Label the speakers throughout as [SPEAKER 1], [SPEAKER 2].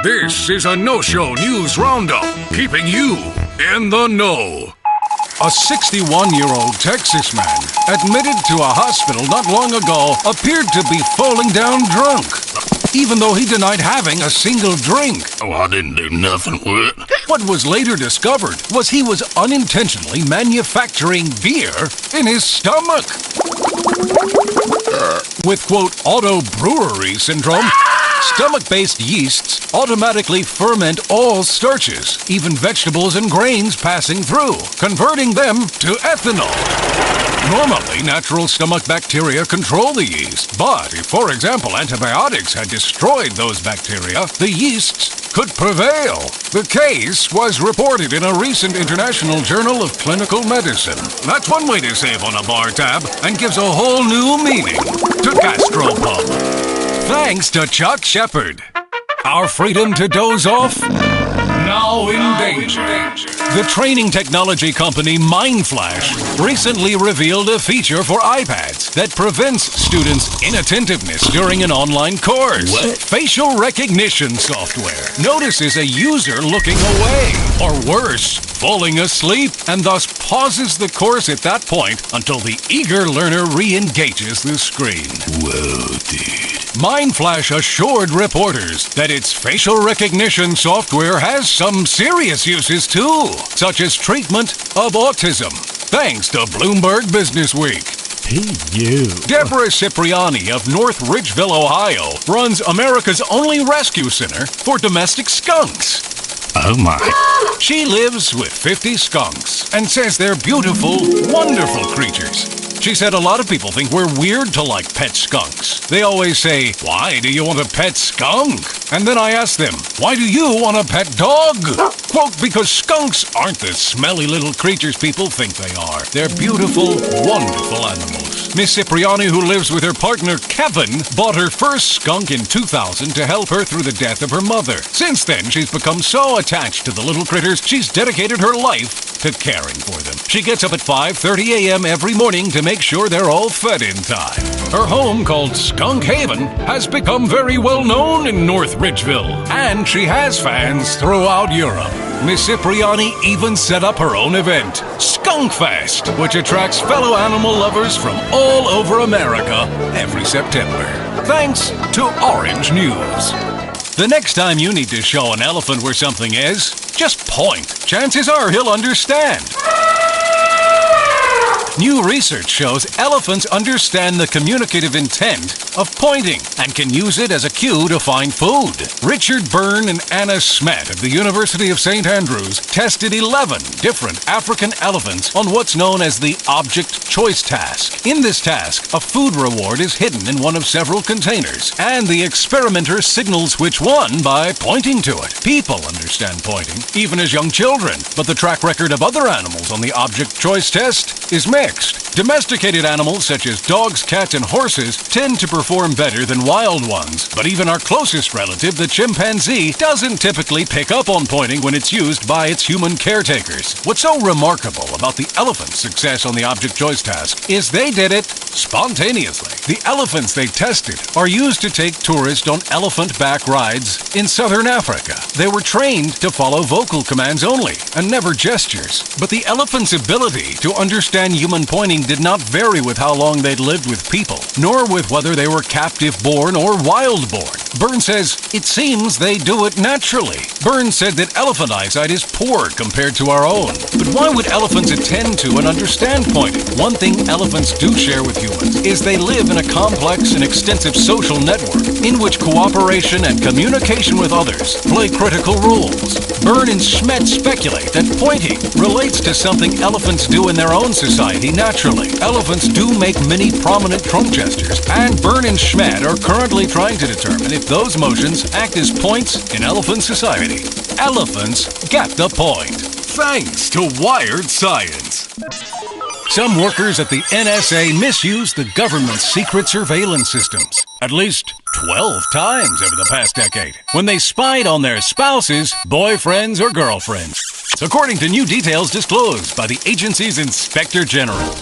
[SPEAKER 1] This is a no-show news roundup, keeping you in the know. A 61-year-old Texas man, admitted to a hospital not long ago, appeared to be falling down drunk, even though he denied having a single drink.
[SPEAKER 2] Oh, I didn't do nothing with it.
[SPEAKER 1] What was later discovered was he was unintentionally manufacturing beer in his stomach. With, quote, auto-brewery syndrome, stomach-based yeasts automatically ferment all starches, even vegetables and grains passing through, converting them to ethanol. Normally, natural stomach bacteria control the yeast, but if, for example, antibiotics had destroyed those bacteria, the yeasts could prevail. The case was reported in a recent International Journal of Clinical Medicine. That's one way to save on a bar tab and gives a whole new meaning to gastropub. Thanks to Chuck Shepard. Our freedom to doze off? Now in danger. The training technology company MindFlash recently revealed a feature for iPads that prevents students' inattentiveness during an online course.
[SPEAKER 2] What?
[SPEAKER 1] Facial recognition software notices a user looking away, or worse, falling asleep, and thus pauses the course at that point until the eager learner re-engages the screen.
[SPEAKER 2] Whoa, dude.
[SPEAKER 1] MindFlash assured reporters that its facial recognition software has some serious uses too, such as treatment of autism, thanks to Bloomberg Businessweek. Deborah Cipriani of North Ridgeville, Ohio, runs America's only rescue center for domestic skunks.
[SPEAKER 2] Oh my.
[SPEAKER 1] She lives with 50 skunks and says they're beautiful, wonderful creatures. She said a lot of people think we're weird to like pet skunks. They always say, "Why do you want a pet skunk?" And then I ask them, "Why do you want a pet dog?" Quote, "Because skunks aren't the smelly little creatures people think they are. They're beautiful, wonderful animals." Miss Cipriani, who lives with her partner Kevin, bought her first skunk in 2000 to help her through the death of her mother. Since then, she's become so attached to the little critters, she's dedicated her life to caring for them. She gets up at 5:30 a.m. every morning to make sure they're all fed in time. Her home, called Skunk Haven, has become very well known in North Ridgeville, and she has fans throughout Europe. Miss Cipriani even set up her own event, Skunk Fest, which attracts fellow animal lovers from all over America every September. Thanks to Orange News. The next time you need to show an elephant where something is, just point. Chances are he'll understand. New research shows elephants understand the communicative intent of pointing and can use it as a cue to find food. Richard Byrne and Anna Smet of the University of St. Andrews tested 11 different African elephants on what's known as the object choice task. In this task, a food reward is hidden in one of several containers, and the experimenter signals which one by pointing to it. People understand pointing, even as young children, but the track record of other animals on the object choice test is mixed. Domesticated animals such as dogs, cats, and horses tend to perform better than wild ones, but even our closest relative, the chimpanzee, doesn't typically pick up on pointing when it's used by its human caretakers. What's so remarkable about the elephant's success on the object choice task is they did it spontaneously. The elephants they tested are used to take tourists on elephant-back rides in southern Africa. They were trained to follow vocal commands only and never gestures, but the elephant's ability to understand human pointing did not vary with how long they'd lived with people, nor with whether they were captive-born or wild-born. Byrne says, "It seems they do it naturally." Byrne said that elephant eyesight is poor compared to our own. But why would elephants attend to and understand pointing? One thing elephants do share with humans is they live in a complex and extensive social network in which cooperation and communication with others play critical roles. Byrne and Schmidt speculate that pointing relates to something elephants do in their own society naturally. Elephants do make many prominent trunk gestures, and Byrne and Schmidt are currently trying to determine if those motions act as points in elephant society. Elephants get the point. Thanks to Wired Science. Some workers at the NSA misuse the government's secret surveillance systems, at least 12 times over the past decade, when they spied on their spouses, boyfriends, or girlfriends, according to new details disclosed by the agency's Inspector General.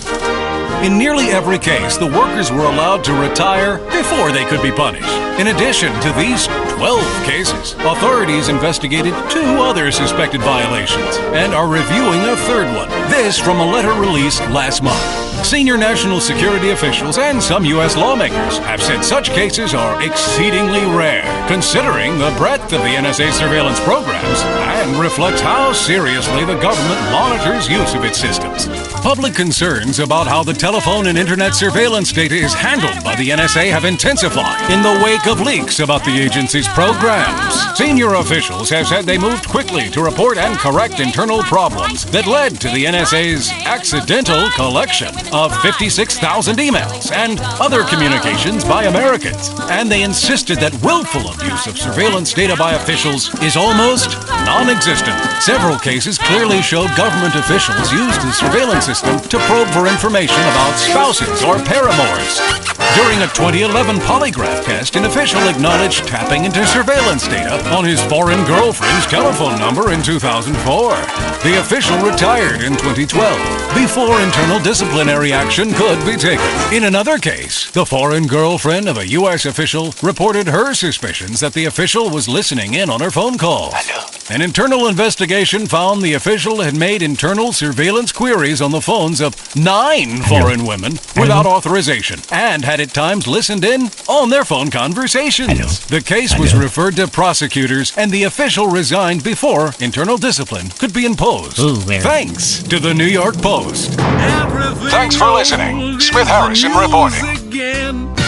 [SPEAKER 1] In nearly every case, the workers were allowed to retire before they could be punished. In addition to these 12 cases. Authorities investigated 2 other suspected violations and are reviewing a third one. This from a letter released last month. Senior national security officials and some U.S. lawmakers have said such cases are exceedingly rare, considering the breadth of the NSA surveillance programs and reflects how seriously the government monitors use of its systems. Public concerns about how the telephone and internet surveillance data is handled by the NSA have intensified in the wake of leaks about the agency's programs. Senior officials have said they moved quickly to report and correct internal problems that led to the NSA's accidental collection of 56,000 emails and other communications by Americans. And they insisted that willful abuse of surveillance data by officials is almost non-existent. Several cases clearly showed government officials used the surveillance system to probe for information about spouses or paramours. During a 2011 polygraph test, an official acknowledged tapping into surveillance data on his foreign girlfriend's telephone number in 2004. The official retired in 2012 before internal disciplinary action could be taken. In another case, the foreign girlfriend of a U.S. official reported her suspicions that the official was listening in on her phone calls. An internal investigation found the official had made internal surveillance queries on the phones of 9 foreign women without authorization and had at times listened in on their phone conversations. The case was referred to prosecutors and the official resigned before internal discipline could be imposed. Thanks to the New York Post. Thanks for listening. Smith Harrison reporting.